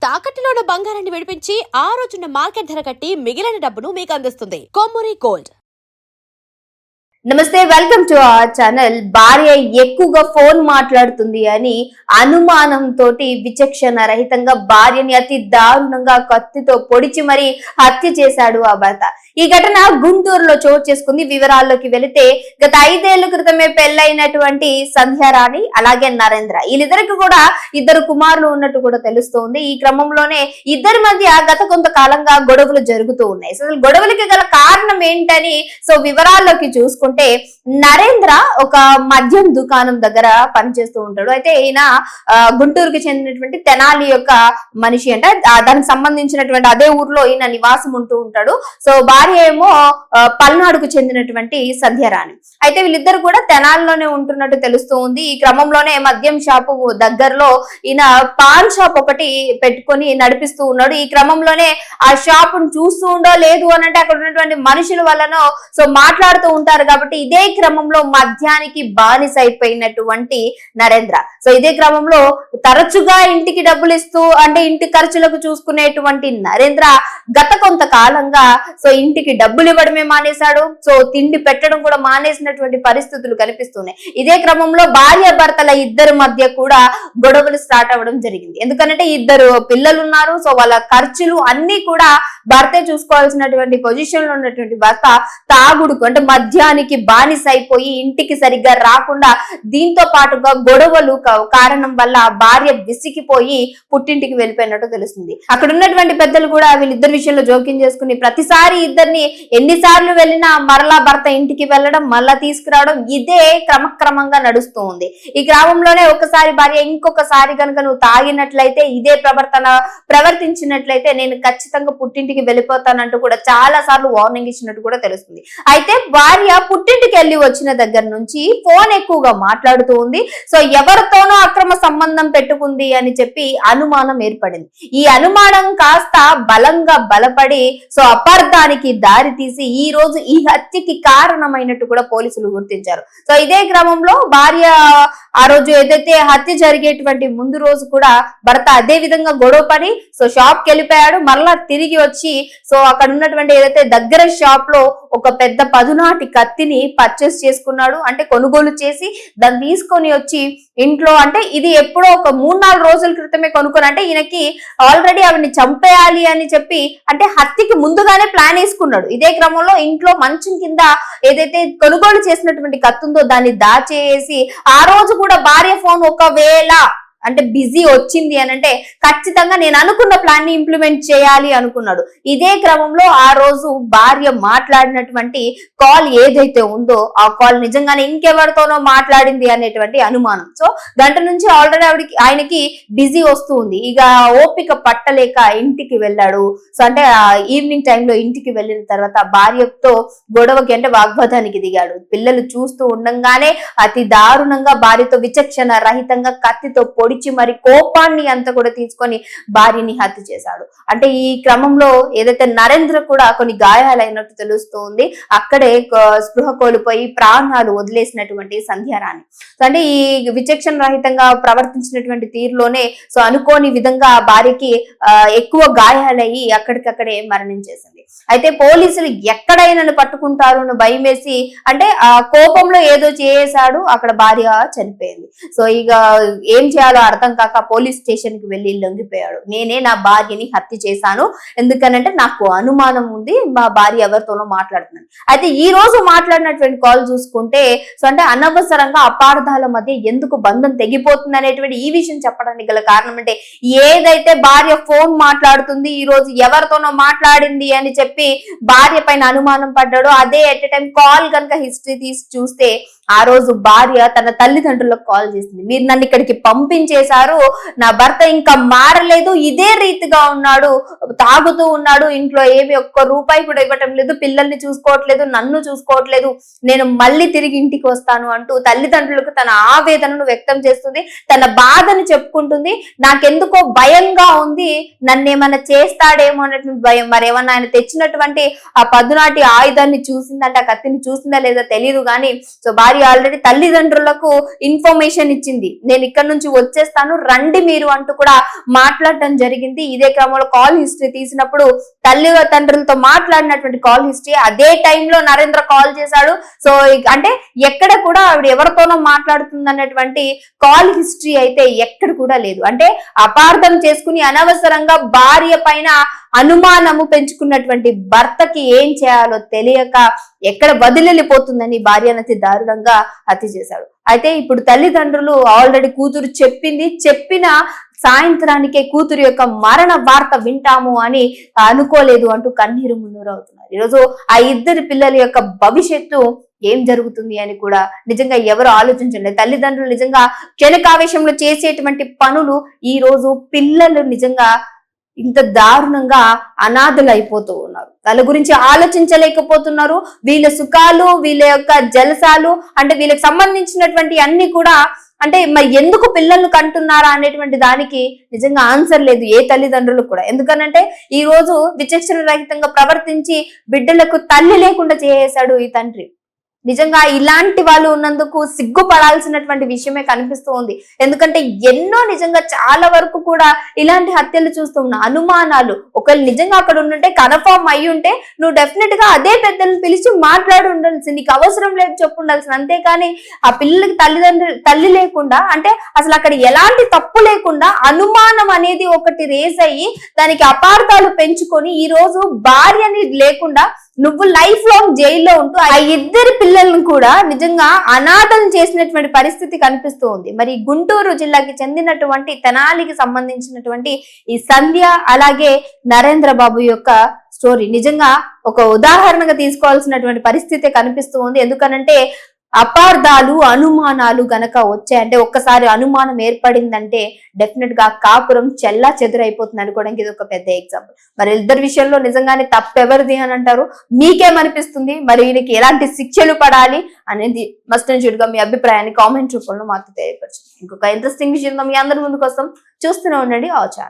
తాకట్టులో ఉన్న బంగారాన్ని విడిపించి ఆ రోజున్న మార్కెట్ ధర కట్టి మిగిలిన డబ్బును మీకు అందిస్తుంది కొమ్మూరి గోల్డ్. నమస్తే, వెల్కమ్ టు అవర్ ఛానల్. భార్య ఎక్కువగా ఫోన్ మాట్లాడుతుంది అని అనుమానంతో విచక్షణ రహితంగా భార్యని అతి దారుణంగా కత్తితో పొడిచి మరి హత్య చేశాడు ఆ భర్త. ఈ ఘటన గుంటూరులో చోటు చేసుకుంది. వివరాల్లోకి వెళితే గత 5 ఏళ్ల క్రితమే పెళ్లైనటువంటి సంధ్యారాణి అలాగే నరేంద్ర, వీళ్ళిద్దరికి కూడా 2 కుమారులు ఉన్నట్టు కూడా తెలుస్తోంది. ఈ క్రమంలోనే ఇద్దరి మధ్య గత కొంతకాలంగా గొడవలు జరుగుతూ ఉన్నాయి. అసలు గొడవలకి గల కారణం ఏంటని వివరాల్లోకి చూసుకుంటే, నరేంద్ర ఒక మద్యం దుకాణం దగ్గర పనిచేస్తూ ఉంటాడు. అయితే ఈయన గుంటూరుకి చెందినటువంటి తెనాలి యొక్క మనిషి అంటే దానికి సంబంధించినటువంటి అదే ఊర్లో ఈయన నివాసం ఉంటూ ఉంటాడు. సో భార్య ఏమో పల్నాడుకు చెందినటువంటి సంధ్యారాణి. అయితే వీళ్ళిద్దరు కూడా తెనాలిలోనే ఉంటున్నట్టు తెలుస్తూ ఉంది. ఈ క్రమంలోనే మద్యం షాపు దగ్గరలో ఈయన పాన్ షాప్ ఒకటి పెట్టుకొని నడిపిస్తూ ఉన్నాడు. ఈ క్రమంలోనే ఆ షాపును చూస్తూ ఉండో లేదు అని అంటే అక్కడ ఉన్నటువంటి మనుషుల వల్లనో మాట్లాడుతూ ఉంటారు. కాబట్టి ఇదే క్రమంలో మద్యానికి బానిస అయిపోయినటువంటి నరేంద్ర, ఇదే క్రమంలో తరచుగా ఇంటికి డబ్బులు ఇస్తూ అంటే ఇంటి ఖర్చులకు చూసుకునేటువంటి నరేంద్ర గత కొంతకాలంగా ఇంటికి డబ్బులు ఇవ్వడమే మానేశాడు. తిండి పెట్టడం కూడా మానేసినటువంటి పరిస్థితులు కనిపిస్తున్నాయి. ఇదే క్రమంలో భార్య భర్తల ఇద్దరి మధ్య కూడా గొడవలు స్టార్ట్ అవ్వడం జరిగింది. ఎందుకంటే 2 పిల్లలు ఉన్నారు. వాళ్ళ ఖర్చులు అన్ని కూడా భర్తే చూసుకోవాల్సినటువంటి పొజిషన్ లో ఉన్నటువంటి భర్త తాగుడుకు అంటే మద్యానికి బానిస అయిపోయి ఇంటికి సరిగ్గా రాకుండా దీంతో పాటుగా గొడవలు కారణం వల్ల భార్య విసిగిపోయి పుట్టింటికి వెళ్ళిపోయినట్టు తెలుస్తుంది. అక్కడ ఉన్నటువంటి పెద్దలు కూడా వీళ్ళిద్దరి విషయంలో జోక్యం చేసుకుని ప్రతిసారి ఇద్దరిని ఎన్నిసార్లు వెళ్ళినా మరలా భర్త ఇంటికి వెళ్ళడం మళ్ళా తీసుకురావడం ఇదే క్రమక్రమంగా నడుస్తూ ఉంది. ఈ గ్రామంలోనే ఒకసారి భార్య ఇంకొకసారి కనుక నువ్వు తాగినట్లయితే ఇదే ప్రవర్తించినట్లయితే నేను ఖచ్చితంగా పుట్టింటికి వెళ్ళిపోతానంటూ కూడా చాలా సార్లు వార్నింగ్ ఇచ్చినట్టు కూడా తెలుస్తుంది. అయితే భార్య పుట్టింటికి వెళ్ళి వచ్చిన దగ్గర నుంచి ఫోన్ ఎక్కువగా మాట్లాడుతూ ఉంది. ఎవరితోనో అక్రమ సంబంధం పెట్టుకుంది అని చెప్పి అనుమానం ఏర్పడింది. ఈ అనుమానం కాస్త బలంగా బలపడి అపార్థానికి దారి తీసి ఈ రోజు ఈ హత్యకి కారణమైనట్టు కూడా పోలీసులు గుర్తించారు. ఇదే క్రమంలో భార్య ఆ రోజు ఏదైతే హత్య జరిగేటువంటి ముందు రోజు కూడా భర్త అదే విధంగా గొడవ పడి షాప్ కి వెళ్ళిపోయాడు. మరలా తిరిగి వచ్చి అక్కడ ఉన్నటువంటి ఏదైతే దగ్గర షాప్ లో ఒక పెద్ద పదునాటి కత్తిని పర్చేస్ చేసుకున్నాడు. అంటే కొనుగోలు చేసి దాన్ని తీసుకొని వచ్చి ఇంట్లో అంటే ఇది ఎప్పుడో ఒక 3-4 రోజుల క్రితమే కొనుక్కొని అంటే ఈయనకి ఆల్రెడీ ఆవిడని చంపేయాలి అని చెప్పి అంటే హత్యకి ముందుగానే ప్లాన్ వేసుకున్నాడు. ఇదే క్రమంలో ఇంట్లో మంచం కింద ఏదైతే కొనుగోలు చేసినటువంటి కత్తుందో దాన్ని దాచేసి ఆ రోజు కూడా భార్య ఫోన్ ఒకవేళ అంటే బిజీ వచ్చింది అని అంటే ఖచ్చితంగా నేను అనుకున్న ప్లాన్ ని ఇంప్లిమెంట్ చేయాలి అనుకున్నాడు. ఇదే క్రమంలో ఆ రోజు భార్య మాట్లాడినటువంటి కాల్ ఏదైతే ఉందో ఆ కాల్ నిజంగానే ఇంకెవరితోనో మాట్లాడింది అనేటువంటి అనుమానం. గంట నుంచి ఆల్రెడీ ఆయనకి బిజీ వస్తూ ఉంది. ఇక ఓపిక పట్టలేక ఇంటికి వెళ్ళాడు. అంటే ఈవినింగ్ టైంలో ఇంటికి వెళ్ళిన తర్వాత భార్యతో గొడవకి అంటే వాగ్వాదానికి దిగాడు. పిల్లలు చూస్తూ ఉండంగానే అతి దారుణంగా భార్యతో విచక్షణ రహితంగా కత్తితో పొడి మరి కోపాన్ని అంతా కూడా తీసుకొని భార్యని హత్య చేశాడు. అంటే ఈ క్రమంలో ఏదైతే నరేంద్ర కూడా కొన్ని గాయాలైనట్టు తెలుస్తోంది. అక్కడే స్పృహ కోల్పోయి ప్రాణాలు వదిలేసినటువంటి సంధ్యారాణి. అంటే ఈ విచక్షణ రహితంగా ప్రవర్తించినటువంటి తీరులోనే అనుకోని విధంగా భార్యకి ఎక్కువ గాయాలయ్యి అక్కడికక్కడే మరణించేసింది. అయితే పోలీసులు ఎక్కడైనా పట్టుకుంటారు అని భయం వేసి అంటే ఆ కోపంలో ఏదో చేశాడు, అక్కడ భార్య చనిపోయింది. ఇక ఏం చేయాలో అర్థం కాక పోలీస్ స్టేషన్ కి వెళ్ళి లొంగిపోయాడు. నేనే నా భార్యని హత్య చేశాను, ఎందుకనంటే నాకు అనుమానం ఉంది మా భార్య ఎవరితోనో మాట్లాడుతున్నాను. అయితే ఈ రోజు మాట్లాడినటువంటి కాల్ చూసుకుంటే అంటే అనవసరంగా అపార్థాల మధ్య ఎందుకు బంధం తెగిపోతుంది అనేటువంటి ఈ విషయం చెప్పడానికి గల కారణం అంటే ఏదైతే భార్య ఫోన్ మాట్లాడుతుంది ఈ రోజు ఎవరితోనో మాట్లాడింది అని చెప్పి భార్య పైన అనుమానం పడ్డాడు. అదే ఎట్ ఎ టైం కాల్ కనుక హిస్టరీ తీసి చూస్తే ఆ రోజు భార్య తన తల్లిదండ్రులకు కాల్ చేసింది. మీరు నన్ను ఇక్కడికి పంపించేశారు, నా భర్త ఇంకా మారలేదు, ఇదే రీతిగా ఉన్నాడు, తాగుతూ ఉన్నాడు, ఇంట్లో ఏమి ఒక్క రూపాయి కూడా ఇవ్వటం లేదు, పిల్లల్ని చూసుకోవట్లేదు, నన్ను చూసుకోవట్లేదు, నేను మళ్ళీ తిరిగి ఇంటికి వస్తాను అంటూ తల్లిదండ్రులకు తన ఆవేదనను వ్యక్తం చేస్తుంది, తన బాధను చెప్పుకుంటుంది. నాకెందుకో భయంగా ఉంది, నన్ను ఏమైనా చేస్తాడేమో అన్నటువంటి భయం. మరేమన్నా ఆయన తెచ్చినటువంటి ఆ పదునాటి ఆయుధాన్ని చూసిందంటే ఆ కత్తిని చూసిందా లేదా తెలియదు కానీ భార్య ఆల్రెడీ తల్లిదండ్రులకు ఇన్ఫర్మేషన్ ఇచ్చింది. నేను ఇక్కడ నుంచి వచ్చేస్తాను రండి మీరు అంటూ కూడా మాట్లాడటం జరిగింది. ఇదే క్రమంలో కాల్ హిస్టరీ తీసినప్పుడు తండ్రులతో మాట్లాడినటువంటి కాల్ హిస్టరీ అదే టైంలో నరేంద్ర కాల్ చేశాడు. సో అంటే ఎక్కడ కూడా ఆవిడ ఎవరితోనో మాట్లాడుతుంది అన్నటువంటి కాల్ హిస్టరీ అయితే ఎక్కడ కూడా లేదు. అంటే అపార్థం చేసుకుని అనవసరంగా భార్య పైన అనుమానము పెంచుకున్నటువంటి భర్తకి ఏం చేయాలో తెలియక ఎక్కడ వదిలిపోతుందని భార్యను అతి దారుణంగా హత్య చేశాడు. అయితే ఇప్పుడు తల్లిదండ్రులు ఆల్రెడీ కూతురు చెప్పిన సాయంత్రానికే కూతురు యొక్క మరణ వార్త వింటాము అని అనుకోలేదు అంటూ కన్నీరు మున్నీరు అవుతున్నారు. ఈరోజు ఆ ఇద్దరు పిల్లల యొక్క భవిష్యత్తు ఏం జరుగుతుంది అని కూడా నిజంగా ఎవరు ఆలోచించలేదు. తల్లిదండ్రులు నిజంగా క్షణికావేశంలో చేసేటువంటి పనులు ఈ రోజు పిల్లలు నిజంగా ఇంత దారుణంగా అనాథలు అయిపోతూ ఉన్నారు. వాళ్ళ గురించి ఆలోచించలేకపోతున్నారు. వీళ్ళ సుఖాలు, వీళ్ళ యొక్క జలసాలు, అంటే వీళ్ళకి సంబంధించినటువంటి అన్ని కూడా అంటే మరి ఎందుకు పిల్లల్ని కంటున్నారా అనేటువంటి దానికి నిజంగా ఆన్సర్ లేదు ఏ తల్లిదండ్రులకు కూడా. ఎందుకనంటే ఈ రోజు విచక్షణ రహితంగా ప్రవర్తించి బిడ్డలకు తల్లి లేకుండా చేసేశాడు ఈ తండ్రి. నిజంగా ఇలాంటి వాళ్ళు ఉన్నందుకు సిగ్గుపడాల్సినటువంటి విషయమే కనిపిస్తూ ఉంది. ఎందుకంటే ఎన్నో నిజంగా చాలా వరకు కూడా ఇలాంటి హత్యలు చూస్తూ ఉన్నా. అనుమానాలు ఒకవేళ నిజంగా అక్కడ ఉండుంటే కన్ఫర్మ్ అయ్యి ఉంటే నువ్వు డెఫినెట్ గా అదే పెద్దలను పిలిచి మాట్లాడి ఉండాల్సింది, నీకు అవసరం లేదు చెప్పు ఉండాల్సింది. అంతేకాని ఆ పిల్లలకి తల్లి లేకుండా అంటే అసలు అక్కడ ఎలాంటి తప్పు లేకుండా అనుమానం అనేది ఒకటి రేస్ అయ్యి దానికి అపార్థాలు పెంచుకొని ఈ రోజు భార్యని లేకుండా నువ్వు లైఫ్ లాంగ్ జైల్లో ఉంటూ ఆ ఇద్దరు పిల్లలను కూడా నిజంగా అనాథం చేసినటువంటి పరిస్థితి కనిపిస్తూ ఉంది. మరి గుంటూరు జిల్లాకి చెందినటువంటి తెనాలికి సంబంధించినటువంటి ఈ సంధ్య అలాగే నరేంద్ర బాబు యొక్క స్టోరీ నిజంగా ఒక ఉదాహరణగా తీసుకోవాల్సినటువంటి పరిస్థితి కనిపిస్తూ ఉంది. ఎందుకనంటే అపార్థాలు అనుమానాలు గనక వచ్చాయంటే ఒక్కసారి అనుమానం ఏర్పడిందంటే డెఫినెట్ గా కాపురం చెల్లా చెదురైపోతుంది అనుకోవడానికి ఇది ఒక పెద్ద ఎగ్జాంపుల్. మరి ఇద్దరు విషయంలో నిజంగానే తప్పెవరిది అని అంటారు? మీకేమనిపిస్తుంది? మరి ఈయనకి ఎలాంటి శిక్షలు పడాలి అనేది మస్ట్ అండ్ షుడ్ గా మీ అభిప్రాయాన్ని కామెంట్ రూపంలో మాకు తెలియపరచండి. ఇంకొక ఇంట్రెస్టింగ్ విషయంతో మీ అందరి ముందుకు వస్తాం. చూస్తూనే ఉండండి ఆ ఛానల్.